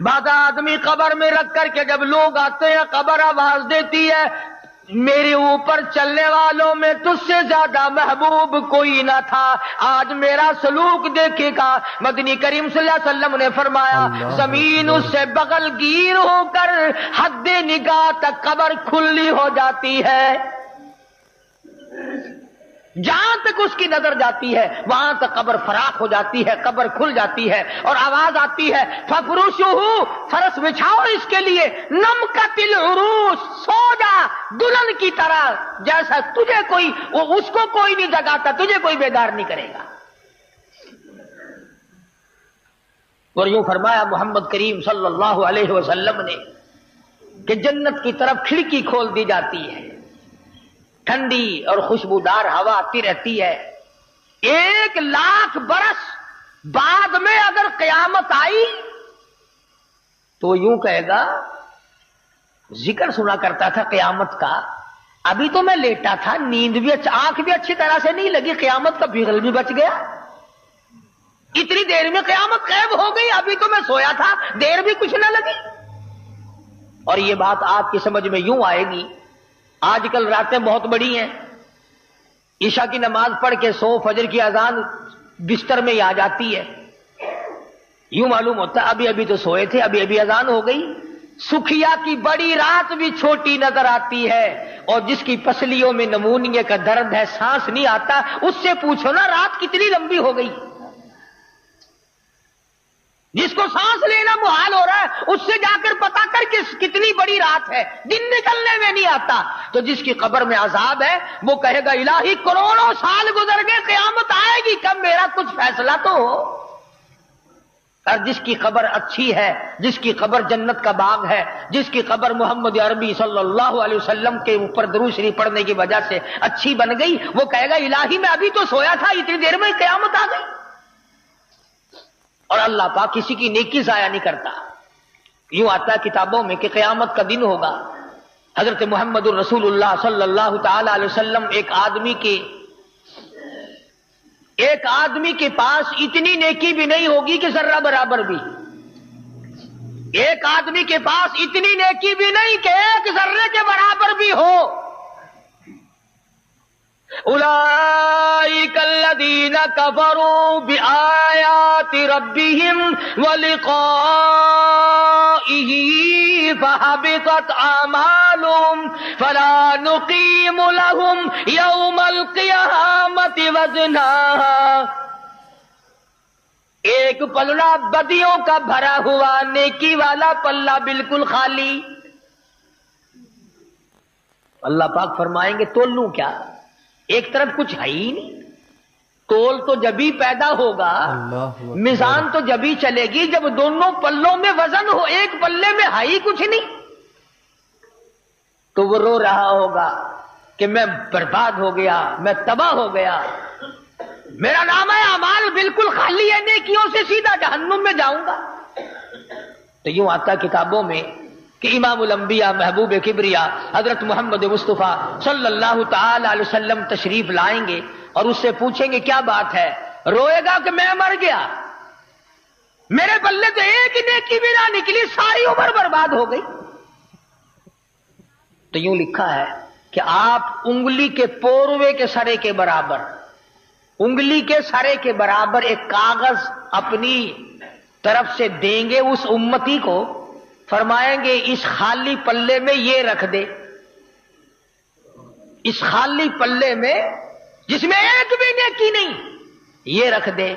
بعض آدمی قبر میں رکھ کر کے جب لوگ آتے ہیں قبر آواز دیتی ہے میرے اوپر چلنے والوں میں تجھ سے زیادہ محبوب کوئی نہ تھا، آج میرا سلوک دیکھے گا۔ مدنی کریم صلی اللہ علیہ وسلم نے فرمایا زمین اس سے بغل گیر ہو کر حد نگاہ تک قبر کھلی ہو جاتی ہے، جہاں تک اس کی نظر جاتی ہے وہاں تک قبر فراخ ہو جاتی ہے، قبر کھل جاتی ہے، اور آواز آتی ہے فَفْرُشُهُ، فرش بچھاؤ اس کے لیے، نَمْكَتِ الْعُرُوسِ، سو جا دلہن کی طرح، جیسا تجھے کوئی اس کو کوئی نہیں جگاتا، تجھے کوئی بیدار نہیں کرے گا۔ اور یوں فرمایا محمد کریم صلی اللہ علیہ وسلم نے کہ جنت کی طرف کھڑکی کھول دی جاتی ہے، ٹھنڈی اور خوشبودار ہوا آتی رہتی ہے۔ 1,00,000 برس بعد میں اگر قیامت آئی تو یوں کہے گا ذکر سنا کرتا تھا قیامت کا، ابھی تو میں لیٹا تھا، نیند بھی آنکھ بھی اچھی طرح سے نہیں لگی، قیامت کا بغل بھی بچ گیا۔ اتنی دیر میں قیامت غائب ہو گئی، ابھی تو میں سویا تھا، دیر بھی کچھ نہ لگی۔ اور یہ بات آپ کی سمجھ میں یوں آئے گی، آج کل راتیں بہت بڑی ہیں، عشاء کی نماز پڑھ کے سو، فجر کی اذان بستر میں ہی آ جاتی ہے، یوں معلوم ہوتا ہے ابھی تو سوئے تھے، ابھی اذان ہو گئی۔ سکھیا کی بڑی رات بھی چھوٹی نظر آتی ہے، اور جس کی پسلیوں میں نمونیے کا درد ہے، سانس نہیں آتا، اس سے پوچھو نا رات کتنی لمبی ہو گئی۔ جس کو سانس لینا محال ہو رہا ہے، اس سے جا کر پتا کر کہ کتنی بڑی رات ہے، دن نکلنے میں نہیں آتا۔ تو جس کی قبر میں عذاب ہے وہ کہے گا الہی کروڑوں سال گزر گئے، قیامت آئے گی کب، میرا کچھ فیصلہ تو ہو۔ اور جس کی قبر اچھی ہے، جس کی قبر جنت کا باغ ہے، جس کی قبر محمد عربی صلی اللہ علیہ وسلم کے اوپر درود شریف پڑھنے کی وجہ سے اچھی بن گئی، وہ کہے گا الہی میں ابھی تو سویا تھا، اتنی دیر میں قیامت آ گئی۔ اور اللہ پاک کسی کی نیکی ضائع نہیں کرتا۔ یوں آتا ہے کتابوں میں کہ قیامت کا دن ہوگا، حضرت محمد الرسول اللہ صلی اللہ تعالی علیہ وسلم ایک آدمی کے پاس اتنی نیکی بھی نہیں ہوگی کہ ذرہ برابر بھی، ایک آدمی کے پاس اتنی نیکی بھی نہیں کہ ایک ذرے کے برابر بھی ہو۔ اولئک الذین کفروا بآیات ربہم ولقائہ فحبطت اعمالہم فلا نقیم لہم یوم القیامۃ وزنا۔ ایک پلڑا بدیوں کا بھرا ہوا، نیکی والا پلہ بالکل خالی۔ اللہ پاک فرمائیں گے تول لوں کیا، ایک طرف کچھ ہے ہی نہیں، تول تو جبھی پیدا ہوگا، میزان تو جبھی چلے گی جب دونوں پلوں میں وزن ہو، ایک پلے میں ہے ہی کچھ نہیں۔ تو وہ رو رہا ہوگا کہ میں برباد ہو گیا، میں تباہ ہو گیا، میرا نامہ اعمال بالکل خالی ہے، نیکیوں سے سیدھا جہنم میں جاؤں گا۔ تو یوں آتا کتابوں میں کہ امام الانبیاء محبوب کبریا حضرت محمد مصطفیٰ صلی اللہ تعالی علیہ وسلم تشریف لائیں گے اور اس سے پوچھیں گے کیا بات ہے، روئے گا کہ میں مر گیا، میرے بلے تو ایک ہی نیکی بھی نہ نکلی، ساری عمر برباد ہو گئی۔ تو یوں لکھا ہے کہ آپ انگلی کے پوروے کے سرے کے برابر، انگلی کے سرے کے برابر ایک کاغذ اپنی طرف سے دیں گے اس امتی کو، فرمائیں گے اس خالی پلے میں یہ رکھ دے، اس خالی پلے میں جس میں ایک بھی نیکی نہیں یہ رکھ دے۔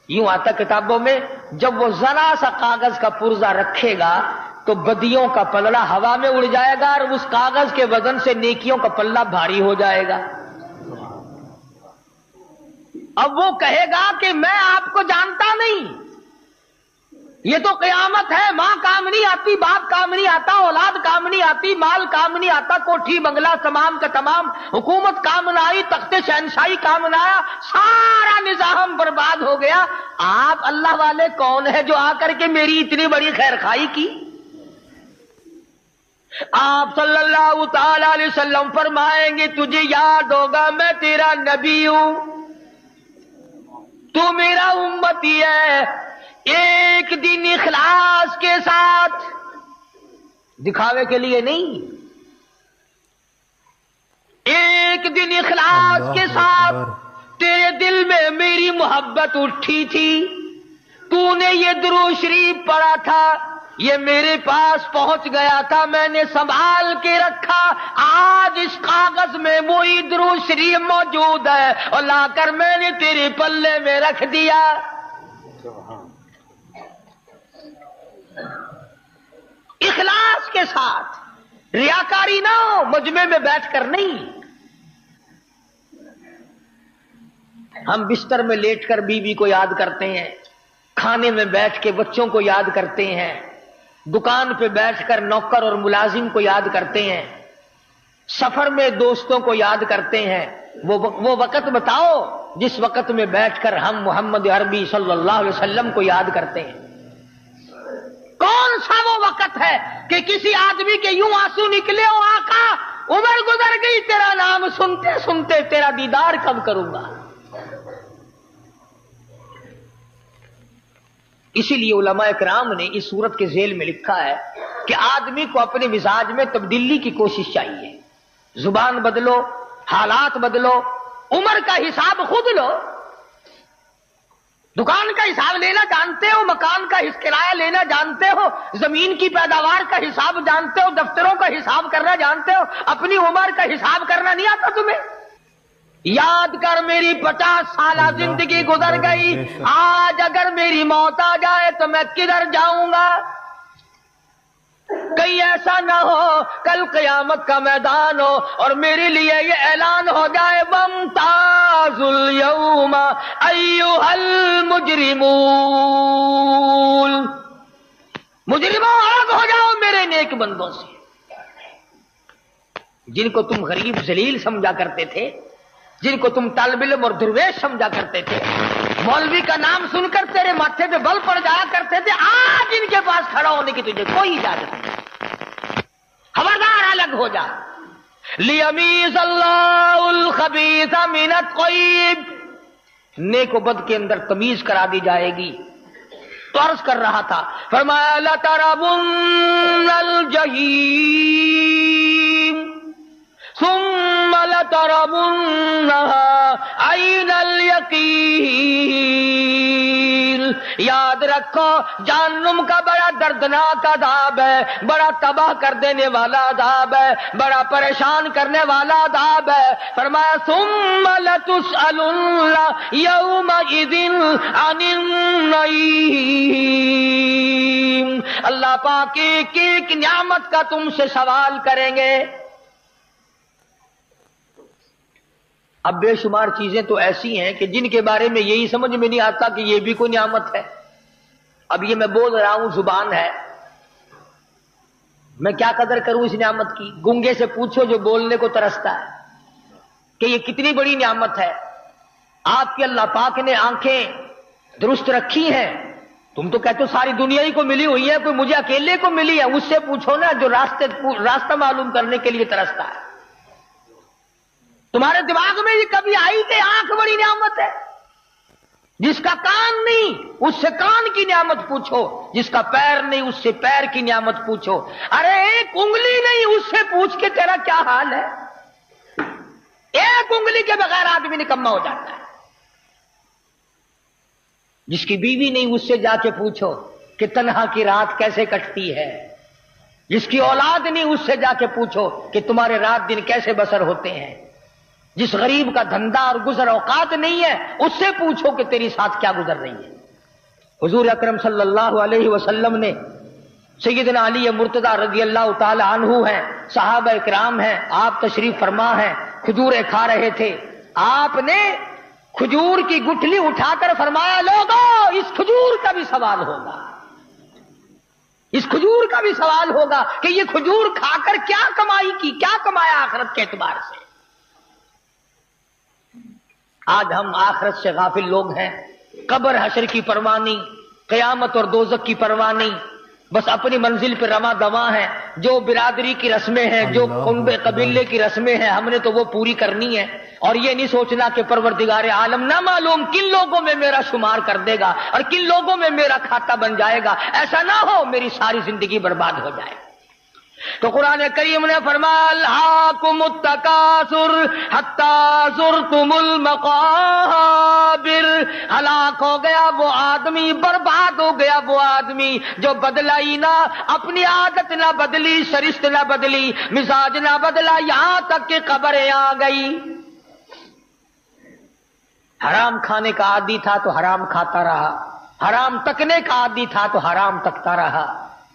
یوں آتا کتابوں میں جب وہ ذرا سا کاغذ کا پرزہ رکھے گا تو بدیوں کا پلڑا ہوا میں اڑ جائے گا اور اس کاغذ کے وزن سے نیکیوں کا پلہ بھاری ہو جائے گا۔ اب وہ کہے گا کہ میں آپ کو جانتا نہیں، یہ تو قیامت ہے، ماں کام نہیں آتی، باپ کام نہیں آتا، اولاد کام نہیں آتی، مال کام نہیں آتا، کوٹھی بنگلہ تمام کا تمام، حکومت کام نہ آئی، تخت شہنشاہی کام نہ آیا، سارا نظام برباد ہو گیا۔ آپ اللہ والے کون ہیں جو آ کر کے میری اتنی بڑی خیر خواہی کی؟ آپ صلی اللہ تعالی علیہ وسلم فرمائیں گے تجھے یاد ہوگا میں تیرا نبی ہوں، تو میرا امتی ہے، ایک دن اخلاص کے ساتھ، دکھاوے کے لیے نہیں، ایک دن اخلاص کے ساتھ تیرے دل میں میری محبت اٹھی تھی، تو نے یہ درود شریف پڑھا تھا، یہ میرے پاس پہنچ گیا تھا، میں نے سنبھال کے رکھا، آج اس کاغذ میں وہی درود شریف موجود ہے اور لا کر میں نے تیرے پلے میں رکھ دیا۔ اخلاص کے ساتھ، ریاکاری نہ ہو، مجمع میں بیٹھ کر نہیں۔ ہم بستر میں لیٹ کر بیوی کو یاد کرتے ہیں، کھانے میں بیٹھ کے بچوں کو یاد کرتے ہیں، دکان پہ بیٹھ کر نوکر اور ملازم کو یاد کرتے ہیں، سفر میں دوستوں کو یاد کرتے ہیں۔ وہ وقت بتاؤ جس وقت میں بیٹھ کر ہم محمد عربی صلی اللہ علیہ وسلم کو یاد کرتے ہیں۔ کون سا وہ وقت ہے کہ کسی آدمی کے یوں آنسو نکلے او آقا عمر گزر گئی، تیرا نام سنتے سنتے تیرا دیدار کب کروں گا؟ اسی لیے علماء کرام نے اس صورت کے ذیل میں لکھا ہے کہ آدمی کو اپنے مزاج میں تبدیلی کی کوشش چاہیے. زبان بدلو، حالات بدلو، عمر کا حساب خود لو. دکان کا حساب لینا جانتے ہو، مکان کا کرایہ لینا جانتے ہو، زمین کی پیداوار کا حساب جانتے ہو، دفتروں کا حساب کرنا جانتے ہو، اپنی عمر کا حساب کرنا نہیں آتا تمہیں؟ یاد کر میری 50 سالہ زندگی گزر گئی، آج اگر میری موت آ جائے تو میں کدھر جاؤں گا؟ کہیں ایسا نہ ہو کل قیامت کا میدان ہو اور میرے لیے یہ اعلان ہو جائے وامتازوا اليوم ایھا المجرمون، مجرموں الگ ہو جاؤ میرے نیک بندوں سے. جن کو تم غریب ذلیل سمجھا کرتے تھے، جن کو تم طالب علم اور درویش سمجھا کرتے تھے، مولوی کا نام سن کر تیرے ماتھے پہ بل پڑ جایا کرتے تھے، آج ان کے پاس کھڑا ہونے کی تجھے کوئی اجازت نہیں. خبردار الگ ہو جا. لیمیز اللہ الخبیث من الطیب، نیک و بد کے اندر تمیز کرا دی جائے گی. تو عرض کر رہا تھا، فرمایا لترون الجحیم ثم لترونها عین الیقین. یاد رکھو جہنم کا بڑا دردناک عذاب ہے، بڑا تباہ کر دینے والا عذاب ہے، بڑا پریشان کرنے والا عذاب ہے. فرمایا ثم لتسألن یومئذ عن النعیم، اللہ پاک ایک نعمت کا تم سے سوال کریں گے. اب بے شمار چیزیں تو ایسی ہیں کہ جن کے بارے میں یہی سمجھ میں نہیں آتا کہ یہ بھی کوئی نعمت ہے. اب یہ میں بول رہا ہوں، زبان ہے، میں کیا قدر کروں اس نعمت کی؟ گنگے سے پوچھو جو بولنے کو ترستا ہے کہ یہ کتنی بڑی نعمت ہے. آپ کی اللہ پاک نے آنکھیں درست رکھی ہیں، تم تو کہتے ہو ساری دنیا ہی کو ملی ہوئی ہے، کوئی مجھے اکیلے کو ملی ہے. اس سے پوچھو نا جو راستہ معلوم کرنے کے لیے ترستا ہے. تمہارے دماغ میں یہ کبھی آئی کہ آنکھ بڑی نعمت ہے؟ جس کا کان نہیں اس سے کان کی نعمت پوچھو، جس کا پیر نہیں اس سے پیر کی نعمت پوچھو. ارے ایک انگلی نہیں اس سے پوچھ کے تیرا کیا حال ہے؟ ایک انگلی کے بغیر آدمی نکما ہو جاتا ہے. جس کی بیوی نہیں اس سے جا کے پوچھو کہ تنہا کی رات کیسے کٹتی ہے. جس کی اولاد نہیں اس سے جا کے پوچھو کہ تمہارے رات دن کیسے بسر ہوتے ہیں. جس غریب کا دھندا اور گزر اوقات نہیں ہے اس سے پوچھو کہ تیری ساتھ کیا گزر رہی ہے. حضور اکرم صلی اللہ علیہ وسلم نے سیدنا علی مرتضی رضی اللہ تعالی عنہ ہیں، صحابہ کرام ہیں، آپ تشریف فرما ہیں، کھجوریں کھا رہے تھے. آپ نے کھجور کی گٹھلی اٹھا کر فرمایا لوگو اس کھجور کا بھی سوال ہوگا، اس کھجور کا بھی سوال ہوگا کہ یہ کھجور کھا کر کیا کمائی کی، کیا کمایا آخرت کے اعتبار سے. آج ہم آخرت سے غافل لوگ ہیں، قبر حشر کی پرواہ نہیں، قیامت اور دوزخ کی پرواہ نہیں، بس اپنی منزل پہ رواں دواں ہیں. جو برادری کی رسمیں ہیں، جو کنبے قبیلے کی رسمیں ہیں، ہم نے تو وہ پوری کرنی ہے. اور یہ نہیں سوچنا کہ پروردگار عالم نہ معلوم کن لوگوں میں میرا شمار کر دے گا اور کن لوگوں میں میرا کھاتا بن جائے گا. ایسا نہ ہو میری ساری زندگی برباد ہو جائے. تو قرآن کریم نے فرمایا الہاکم التکاثر حتی زرتم المقابر. ہلاک ہو گیا وہ آدمی، برباد ہو گیا وہ آدمی جو بدلا ہی نہ، اپنی عادت نہ بدلی، شرشت نہ بدلی، مزاج نہ بدلا، یہاں تک کہ قبریں آ گئی. حرام کھانے کا عادی تھا تو حرام کھاتا رہا، حرام تکنے کا عادی تھا تو حرام تکتا رہا،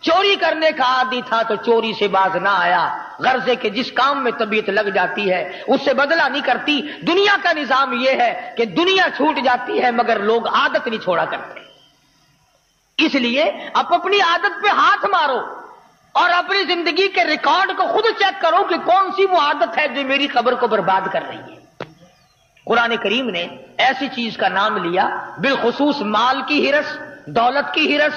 چوری کرنے کا عادی تھا تو چوری سے باز نہ آیا. غرض ہے کہ جس کام میں طبیعت لگ جاتی ہے اس سے بدلہ نہیں کرتی. دنیا کا نظام یہ ہے کہ دنیا چھوٹ جاتی ہے مگر لوگ عادت نہیں چھوڑا کرتے. اس لیے اب اپنی عادت پہ ہاتھ مارو اور اپنی زندگی کے ریکارڈ کو خود چیک کرو کہ کون سی وہ عادت ہے جو میری قبر کو برباد کر رہی ہے. قرآن کریم نے ایسی چیز کا نام لیا، بالخصوص مال کی ہرس، دولت کی ہرس،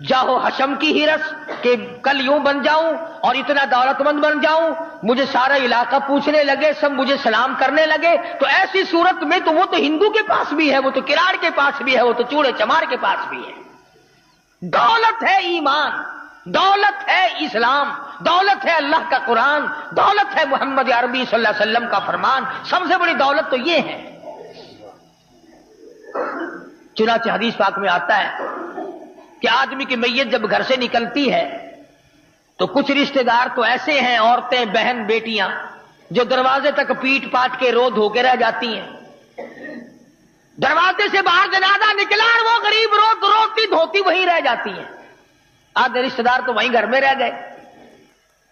جاہو حشم کی ہرس، کہ کل یوں بن جاؤں اور اتنا دولت مند بن جاؤں، مجھے سارا علاقہ پوچھنے لگے، سب مجھے سلام کرنے لگے. تو ایسی صورت میں تو وہ تو ہندو کے پاس بھی ہے، وہ تو کراڑ کے پاس بھی ہے، وہ تو چوڑے چمار کے پاس بھی ہے. دولت ہے ایمان، دولت ہے اسلام، دولت ہے اللہ کا قرآن، دولت ہے محمد عربی صلی اللہ علیہ وسلم کا فرمان، سب سے بڑی دولت تو یہ ہے۔ چنانچہ حدیث پاک میں آتا ہے کہ آدمی کی میت جب گھر سے نکلتی ہے تو کچھ رشتہ دار تو ایسے ہیں، عورتیں، بہن، بیٹیاں، جو دروازے تک پیٹ پاٹ کے رو دھو کے رہ جاتی ہیں۔ دروازے سے باہر جنازہ نکلا اور وہ غریب روتی دھوتی وہیں رہ جاتی ہیں۔ آدھے رشتہ دار تو وہیں گھر میں رہ گئے،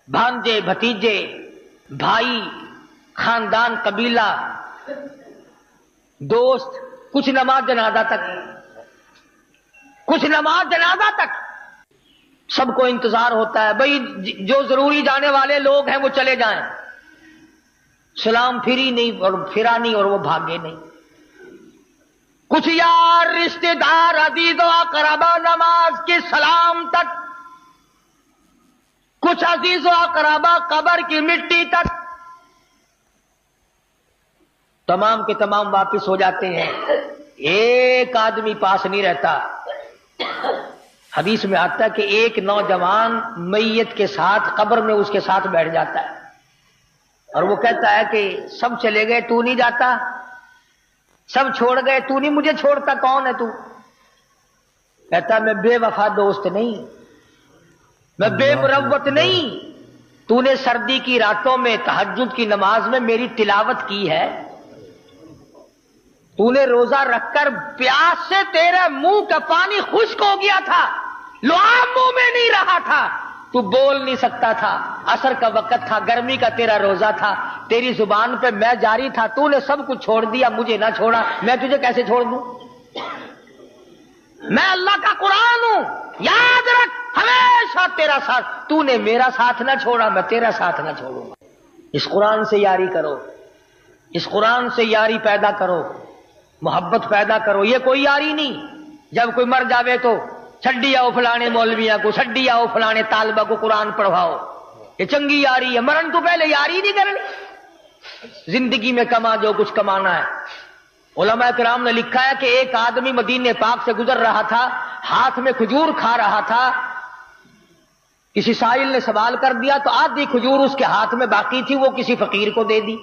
بھانجے، بھتیجے، بھائی، خاندان، قبیلہ، دوست، کچھ نماز جنازہ تک، کچھ نماز جنازہ تک۔ سب کو انتظار ہوتا ہے بھئی جو ضروری جانے والے لوگ ہیں وہ چلے جائیں، سلام پھری نہیں اور پھرا نہیں اور وہ بھاگے نہیں۔ کچھ یار، رشتہ دار، عزیز و اقربا نماز کے سلام تک، کچھ عزیز و اقربا قبر کی مٹی تک، تمام کے تمام واپس ہو جاتے ہیں، ایک آدمی پاس نہیں رہتا۔ حدیث میں آتا ہے کہ ایک نوجوان میت کے ساتھ قبر میں اس کے ساتھ بیٹھ جاتا ہے اور وہ کہتا ہے کہ سب چلے گئے تو نہیں جاتا، سب چھوڑ گئے تو نہیں مجھے چھوڑتا، کون ہے تو؟ کہتا ہے میں بے وفا دوست نہیں، میں بے مروت نہیں، تو نے سردی کی راتوں میں تہجد کی نماز میں میری تلاوت کی ہے، تو نے روزہ رکھ کر پیاس سے تیرے منہ کا پانی خشک ہو گیا تھا، لعاب منہ میں نہیں رہا تھا، تو بول نہیں سکتا تھا، عصر کا وقت تھا، گرمی کا تیرا روزہ تھا، تیری زبان پہ میں جاری تھا، تو نے سب کچھ چھوڑ دیا، مجھے نہ چھوڑا، میں تجھے کیسے چھوڑ دوں؟ میں اللہ کا قرآن ہوں، یاد رکھ ہمیشہ تیرا ساتھ، تو نے میرا ساتھ نہ چھوڑا، میں تیرا ساتھ نہ چھوڑوں گا۔ اس قرآن سے یاری کرو، اس قرآن سے یاری پیدا کرو، محبت پیدا کرو۔ یہ کوئی یاری نہیں جب کوئی مر جاوے تو چھڈی آؤ فلانے مولویاں کو، چھڈی آؤ فلانے طالبہ کو قرآن پڑھواؤ، یہ چنگی یاری ہے۔ مرن تو پہلے یاری نہیں کرنی، زندگی میں کما جو کچھ کمانا ہے۔ علماء کرام نے لکھا ہے کہ ایک آدمی مدینے پاک سے گزر رہا تھا، ہاتھ میں کھجور کھا رہا تھا، کسی سائل نے سوال کر دیا تو آدھی کھجور اس کے ہاتھ میں باقی تھی، وہ کسی فقیر کو دے دی۔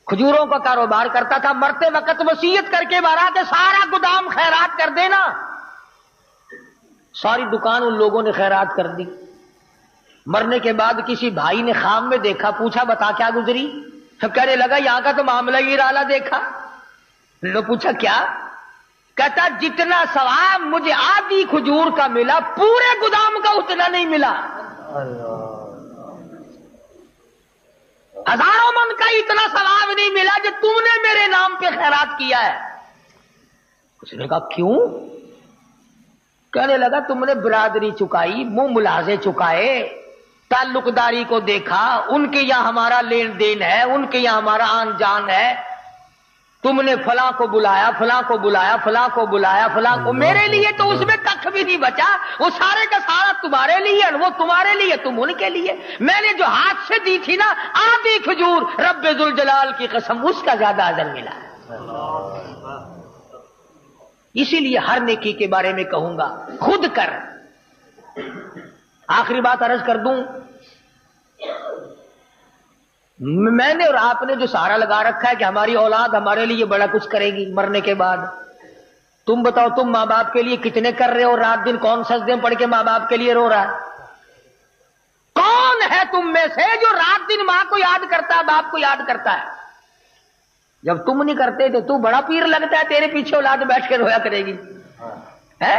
کھجوروں کا کاروبار کرتا تھا، مرتے وقت وصیت کر کے مارا کہ سارا گودام خیرات کر دینا، ساری دکان ان لوگوں نے خیرات کر دی۔ مرنے کے بعد کسی بھائی نے خواب میں دیکھا، پوچھا بتا کیا گزری؟ کہنے لگا یہاں کا تو معاملہ ہی نرالا دیکھا۔ لو پوچھا کیا؟ کہتا جتنا ثواب مجھے آدھی کھجور کا ملا، پورے گودام کا اتنا نہیں ملا، ہزاروں من کا اتنا ثواب نہیں ملا جو تم نے میرے نام پہ خیرات کیا ہے۔ اس نے کہا کیوں؟ کہنے لگا تم نے برادری چکائی، منہ ملازے چکائے، تعلق داری کو دیکھا، ان کے یہاں ہمارا لین دین ہے، ان کے یہاں ہمارا آن جان ہے، تم نے فلاں کو بلایا، فلاں کو بلایا، فلاں کو بلایا، فلاں کو، میرے لیے تو اس میں ککھ بھی نہیں بچا، وہ سارے کا سارا تمہارے لیے، وہ تمہارے لیے، تم ان کے لیے۔ میں نے جو ہاتھ سے دی تھی نا آدھی کھجور، رب ذوالجلال کی قسم اس کا زیادہ اجر ملا۔ اسی لیے ہر نیکی کے بارے میں کہوں گا خود کر۔ آخری بات عرض کر دوں، میں نے اور آپ نے جو سہارا لگا رکھا ہے کہ ہماری اولاد ہمارے لیے بڑا کچھ کرے گی مرنے کے بعد، تم بتاؤ تم ماں باپ کے لیے کتنے کر رہے ہو؟ رات دن کون سجدے پڑھ کے ماں باپ کے لیے رو رہا ہے؟ کون ہے تم میں سے جو رات دن ماں کو یاد کرتا ہے، باپ کو یاد کرتا ہے؟ جب تم نہیں کرتے تو تو بڑا پیر لگتا ہے، تیرے پیچھے اولاد بیٹھ کے رویا کرے گی، ہے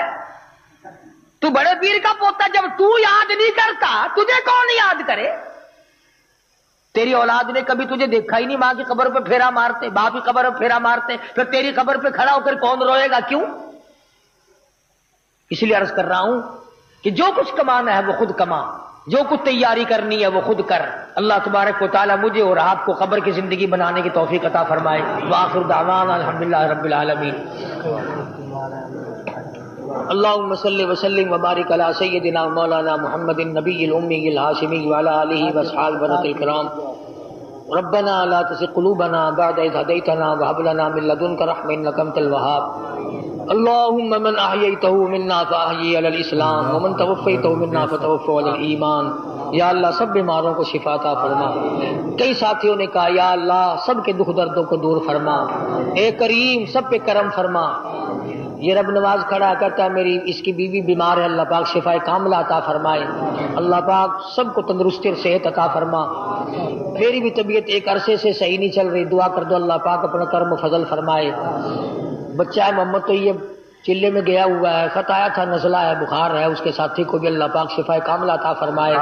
تو بڑے پیر کا پوتا، جب تو یاد نہیں کرتا تجھے کون یاد کرے؟ تیری اولاد نے کبھی تجھے دیکھا ہی نہیں، ماں کی قبر پہ پھیرا مارتے، باپ کی قبر پہ پھیرا مارتے، پھر تیری قبر پہ کھڑا ہو کر کون روئے گا؟ کیوں؟ اس لیے عرض کر رہا ہوں کہ جو کچھ کمانا ہے وہ خود کما، جو کچھ تیاری کرنی ہے وہ خود کر۔ اللہ تبارک و تعالی مجھے اور آپ کو قبر کی زندگی بنانے کی توفیق عطا فرمائے۔ وآخر دعوانا الحمدللہ رب العالمین۔ اللهم صل وسلم وبارك على سيدنا مولانا محمد النبي الأمي الهاشمي وعلى آله وأصحابه الكرام۔ ربنا لا تزغ قلوبنا بعد إذ هديتنا وهب لنا من لدنك رحمة إنك أنت الوهاب۔ اللهم من احییتہ منا فاحیی علی الاسلام ومن توفیتہ منا فتوفہ علی الایمان. یا اللہ سب بیماروں کو شفا عطا فرما. کئی ساتھیوں نے کہا یا اللہ سب کے دکھ دردوں کو دور فرما. اے کریم سب پہ کرم فرما. یہ رب نواز کھڑا کرتا ہے میری اس کی بیوی بیمار ہے، اللہ پاک شفا کاملہ عطا فرمائے. اللہ پاک سب کو تندرستی اور صحت عطا فرما. میری بھی طبیعت ایک عرصے سے صحیح نہیں چل رہی، دعا کر دو اللہ پاک اپنا کرم و فضل فرمائے. بچہ ہے محمد طیب چلے میں گیا ہوا ہے، خط آیا تھا نزلہ ہے بخار ہے، اس کے ساتھی کو بھی اللہ پاک شفا کاملہ عطا فرمائے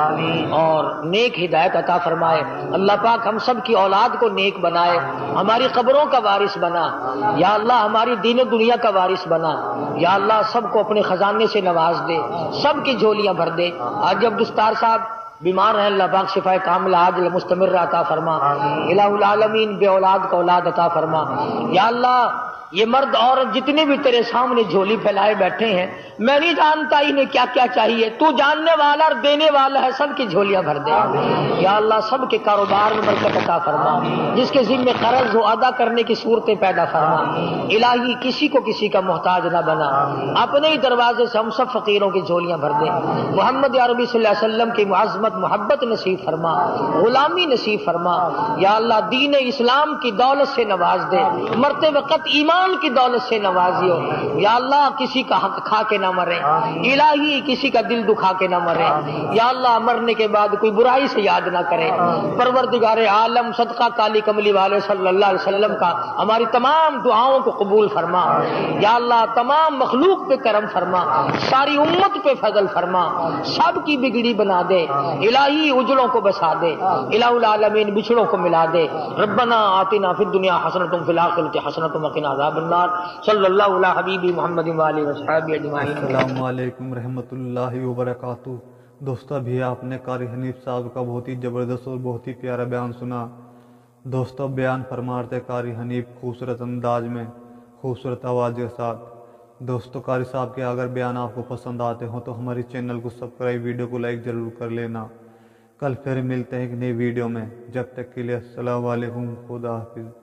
اور نیک ہدایت عطا فرمائے. اللہ پاک ہم سب کی اولاد کو نیک بنائے، ہماری قبروں کا وارث بنا. یا اللہ ہماری دین و دنیا کا وارث بنا. یا اللہ سب کو اپنے خزانے سے نواز دے، سب کی جھولیاں بھر دے. آج جب دستار صاحب بیمار ہیں اللہ پاک شفا کاملہ عاجل مستمر عطا فرما. الہ العالمین بے اولاد کا اولاد عطا فرما. یا اللہ یہ مرد عورت جتنے بھی تیرے سامنے جھولی پھیلائے بیٹھے ہیں، میں نہیں جانتا انہیں کیا کیا چاہیے، تو جاننے والا اور دینے والا ہے، سب کی جھولیاں بھر دے. یا اللہ سب کے کاروبار میں برکت عطا فرما. جس کے ذمہ قرض ہو ادا کرنے کی صورتیں پیدا فرما. الہی کسی کو کسی کا محتاج نہ بنا، اپنے ہی دروازے سے ہم سب فقیروں کی جھولیاں بھر دے. محمد عربی صلی اللہ علیہ وسلم کی معظمت محبت نصیب فرما، غلامی نصیب فرما. یا اللہ دین اسلام کی دولت سے نواز دے، مرتے وقت ایمان کی دولت سے نوازیو. یا اللہ کسی کا حق کھا کے نہ مرے، الہی کسی کا دل دکھا کے نہ مرے. یا اللہ مرنے کے بعد کوئی برائی سے یاد نہ کرے. پروردگار عالم صدقہ کالی کملی والے صلی اللہ علیہ وسلم کا ہماری تمام دعاؤں کو قبول فرما. یا اللہ تمام مخلوق پہ کرم فرما، ساری امت پہ فضل فرما، سب کی بگڑی بنا دے. الہی اجڑوں کو بسا دے، الہ العالمین بچھڑوں کو ملا دے. ربنا آتنا فی الدنیا حسنۃ وفی الآخرۃ حسنۃ وقنا عذاب النار. صلی اللہ علی حبیبی محمد وآلہ وصحبہ اجمعین. السلام علیکم رحمۃ اللہ وبرکاتہ. دوستو ابھی آپ نے قاری حنیف صاحب کا بہت ہی زبردست اور بہت ہی پیارا بیان سنا. دوستو بیان فرماتے قاری حنیف خوبصورت انداز میں، خوبصورت آواز کے ساتھ. دوستو قاری صاحب کے اگر بیان آپ کو پسند آتے ہوں تو ہماری چینل کو سبسکرائب، ویڈیو کو لائک ضرور کر لینا. کل پھر ملتے ہیں ایک نئی ویڈیو میں، جب تک کے لیے السلام علیکم، خدا حافظ.